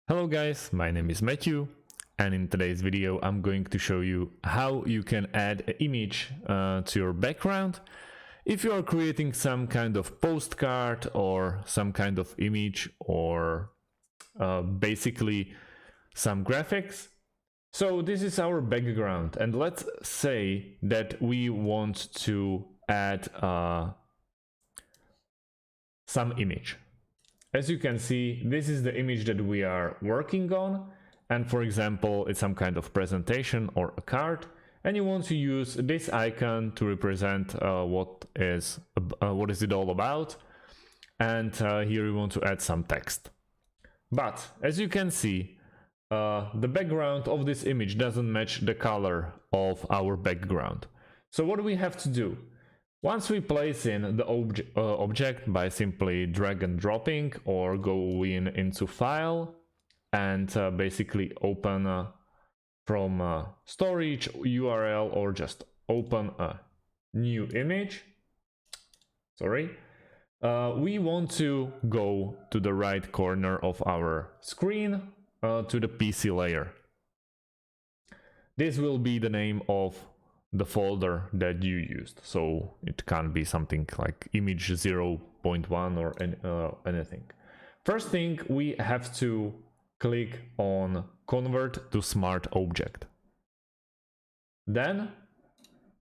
Hello guys, my name is Matthew, and in today's video I'm going to show you how you can add an image to your background if you are creating some kind of postcard or some kind of image or basically some graphics. So this is our background, and let's say that we want to add some image. As you can see, this is the image that we are working on, and for example it's some kind of presentation or a card, and you want to use this icon to represent what is it all about, and here you want to add some text. But as you can see, the background of this image doesn't match the color of our background. So what do we have to do? Once we place in the object by simply drag and dropping, or go into file and basically open from storage URL, or just open a new image, we want to go to the right corner of our screen to the PC layer. This will be the name of the folder that you used, so it can't be something like image 0.1 or anything. First thing, we have to click on convert to smart object. Then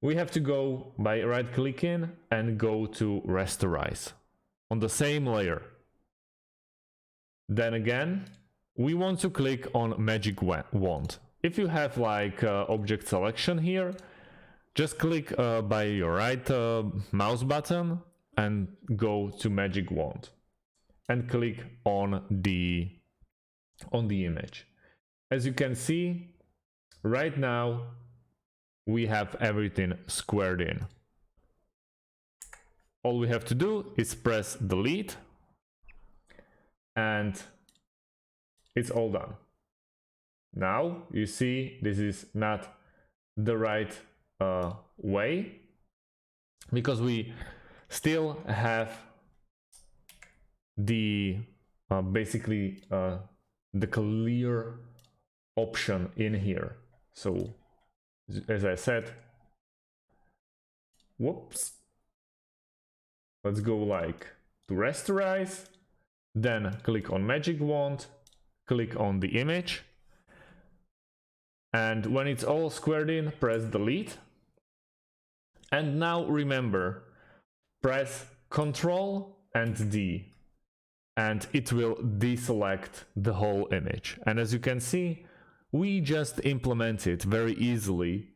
we have to go by right clicking and go to rasterize on the same layer. Then again we want to click on magic wand. If you have like object selection here, just click by your right mouse button and go to magic wand and click on the image. As you can see, right now we have everything squared in. All we have to do is press delete and it's all done. Now you see this is not the right way, because we still have the basically the clear option in here. So as I said, whoops, let's go like to rasterize, then click on magic wand, click on the image, and when it's all squared in, press delete. And now remember, press Ctrl and D, and it will deselect the whole image. And as you can see, we just implemented very easily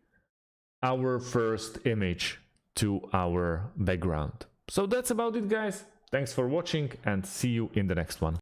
our first image to our background. So that's about it, guys. Thanks for watching, and see you in the next one.